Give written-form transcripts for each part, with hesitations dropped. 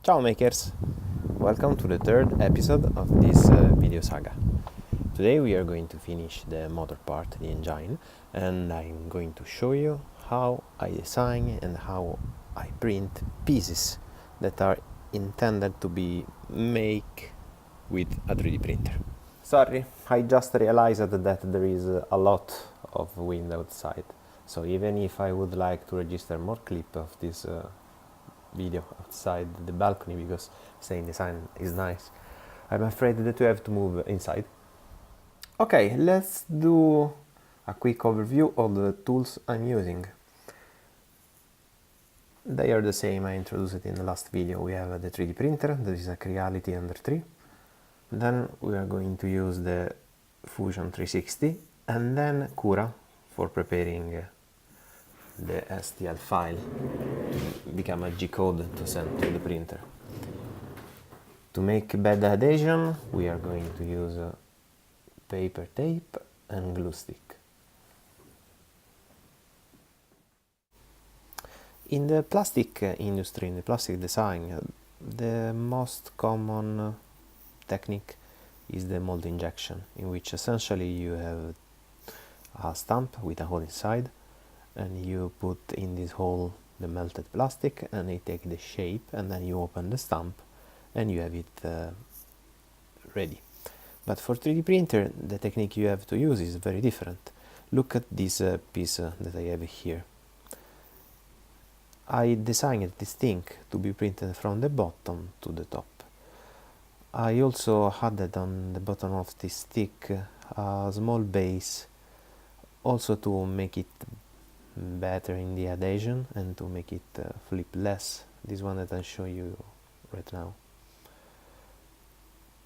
Ciao makers! Welcome to the third episode of this video saga. Today we are going to finish the motor part, the engine, and I'm going to show you how I design and how I print pieces that are intended to be made with a 3D printer. Sorry, I just realized that there is a lot of wind outside, so even if I would like to register more clip of this video outside the balcony because saying design is nice, I'm afraid that we have to move inside. Okay, let's do a quick overview of the tools I'm using. They are the same I introduced in the last video. We have the 3D printer, that is a Creality Ender 3. Then we are going to use the Fusion 360 and then Cura for preparing the STL file to become a G-code to send to the printer. To make bed adhesion, we are going to use paper tape and glue stick. In the plastic industry, in the plastic design, the most common technique is the mold injection, in which essentially you have a stamp with a hole inside, and you put in this hole the melted plastic and it takes the shape, and then you open the stamp and you have it ready. But for 3D printer, the technique you have to use is very different. Look at this piece that I have here. I designed this thing to be printed from the bottom to the top. I also added on the bottom of this stick a small base, also to make it better in the adhesion and to make it flip less. This one that I'll show you right now.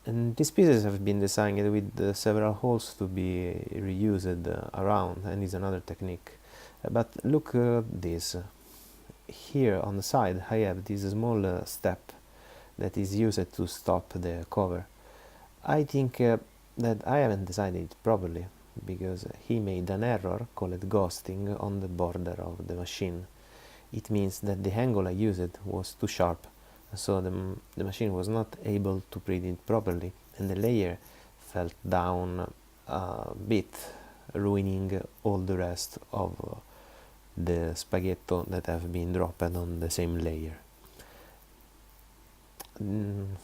And these pieces have been designed with several holes to be reused around, and is another technique. But look at this. Here on the side I have this small step that is used to stop the cover. I think that I haven't designed it properly, because he made an error called ghosting on the border of the machine. It means that the angle I used was too sharp, so the machine was not able to print it properly, and the layer fell down a bit, ruining all the rest of the spaghetto that have been dropped on the same layer.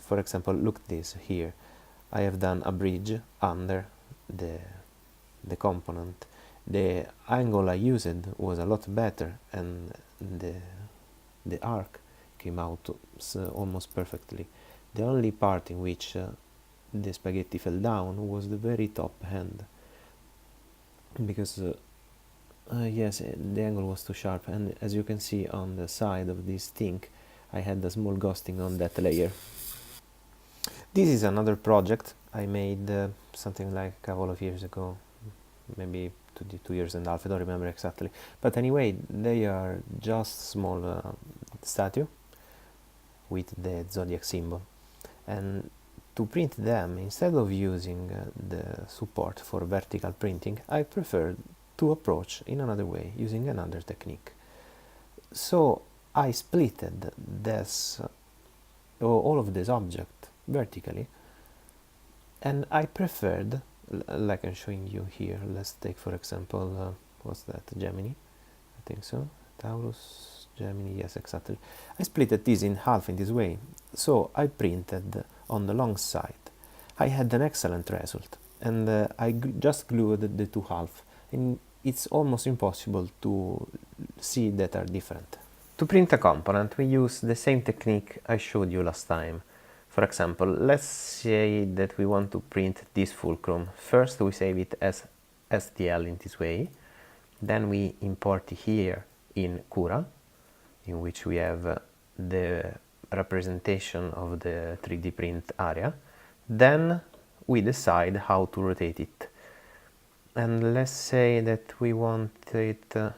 For example, look at this here. I have done a bridge under the component. The angle I used was a lot better, and the arc came out almost perfectly. The only part in which the spaghetti fell down was the very top end, because yes, the angle was too sharp, and as you can see on the side of this thing I had a small ghosting on that layer. This is another project I made something like a couple of years ago, maybe 2 years and a half, I don't remember exactly. But anyway, they are just small statue with the zodiac symbol. And to print them, instead of using the support for vertical printing, I preferred to approach in another way, using another technique. So I splitted this, all of this object vertically, and I preferred, like I'm showing you here, let's take for example, what's that, Gemini, I think so, Taurus, Gemini, yes, exactly. I split this in half in this way, so I printed on the long side. I had an excellent result, and I just glued the two halves, and it's almost impossible to see that are different. To print a component, we use the same technique I showed you last time. For example, let's say that we want to print this fulcrum. First we save it as STL in this way, then we import it here in Cura, in which we have the representation of the 3D print area. Then we decide how to rotate it. And let's say that we want it to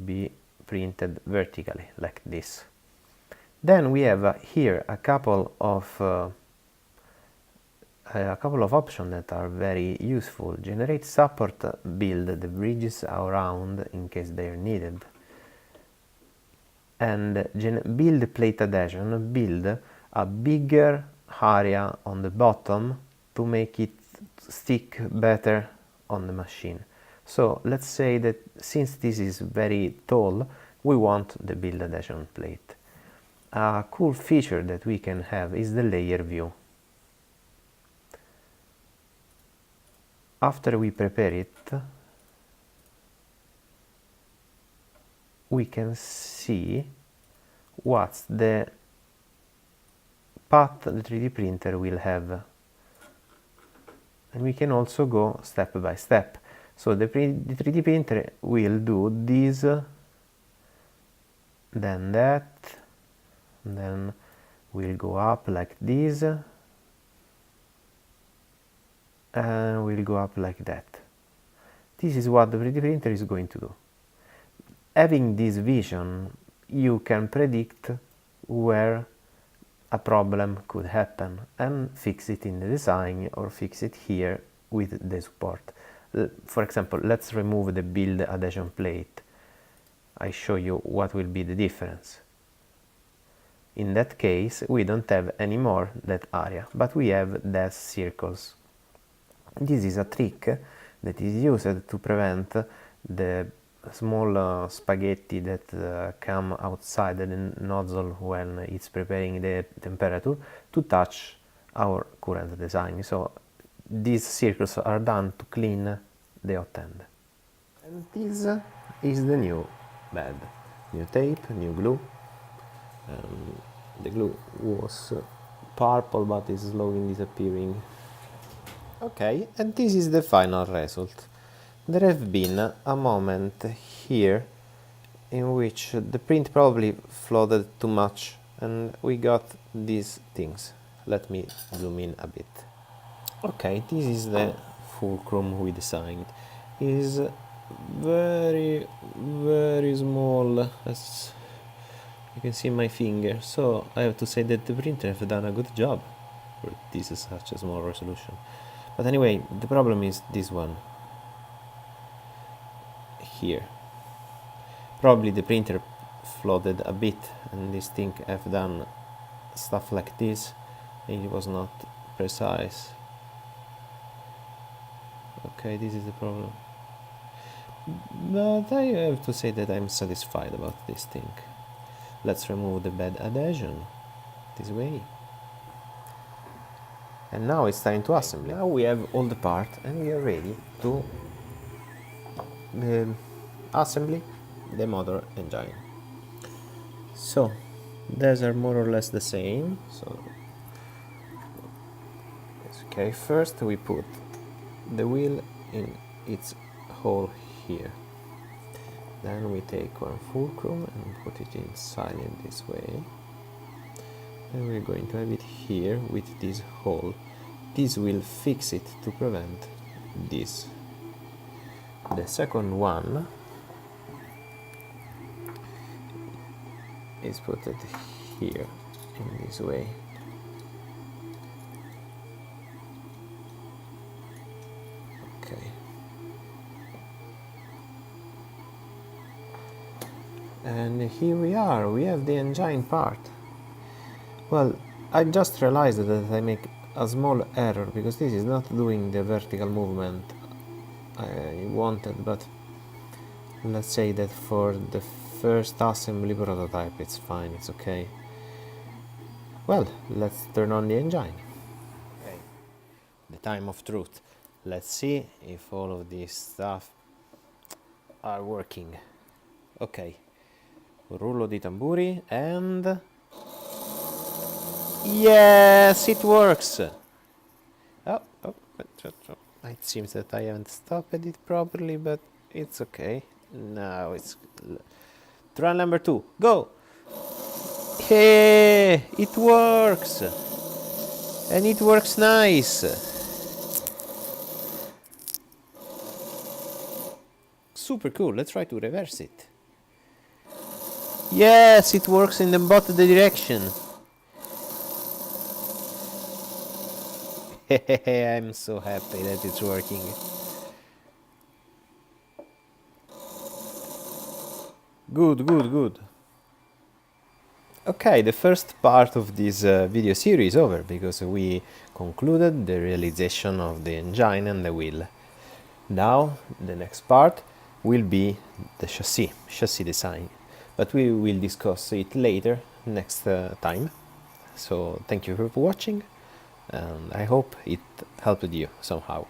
be printed vertically, like this. Then we have here a couple of options that are very useful. Generate support, build the bridges around in case they are needed. and build plate adhesion, build a bigger area on the bottom to make it stick better on the machine. So let's say that since this is very tall, we want the build adhesion plate. A cool feature that we can have is the layer view. After we prepare it, we can see what's the path the 3D printer will have. And we can also go step by step. So the 3D printer will do this, then that, then we'll go up like this, and we'll go up like that. This is what the 3D printer is going to do. Having this vision, you can predict where a problem could happen and fix it in the design or fix it here with the support. For example, let's remove the build adhesion plate. I show you what will be the difference. In that case, we don't have anymore that area, but we have these circles. This is a trick that is used to prevent the small spaghetti that come outside the nozzle when it's preparing the temperature to touch our current design. So these circles are done to clean the hot end. And this is the new bed. New tape, new glue. The glue was purple but is slowly disappearing. Okay, and this is the final result. There have been a moment here in which the print probably floated too much and we got these things. Let me zoom in a bit. Okay, this is the fulcrum we designed. It is very small, as you can see my finger, so I have to say that the printer has done a good job for this is such a small resolution. But anyway, the problem is this one here. Probably the printer floated a bit and this thing have done stuff like this and it was not precise. Okay, this is the problem. But I have to say that I'm satisfied about this thing. Let's remove the bed adhesion this way. And now it's time to assembly. Now we have all the parts and we are ready to assembly the motor engine. So these are more or less the same. So okay, first we put the wheel in its hole here. Then we take one fulcrum and put it inside in this way. And we're going to have it here with this hole. This will fix it to prevent this. The second one is put it here in this way. Okay. And here we are, we have the engine part. Well, I just realized that I make a small error because this is not doing the vertical movement I wanted, but let's say that for the first assembly prototype it's fine, it's okay. Well, let's turn on the engine. Okay, the time of truth. Let's see if all of this stuff are working. Okay, rullo di tamburi and yes, it works. Oh, it seems that I haven't stopped it properly, but it's okay. Now it's trial number 2. Go! Hey, it works, and it works nice. Super cool. Let's try to reverse it. Yes, it works in both the direction. I'm so happy that it's working. Good. Okay, the first part of this video series is over because we concluded the realization of the engine and the wheel. Now the next part will be the chassis design, but we will discuss it later next time. So thank you for watching, and I hope it helped you somehow.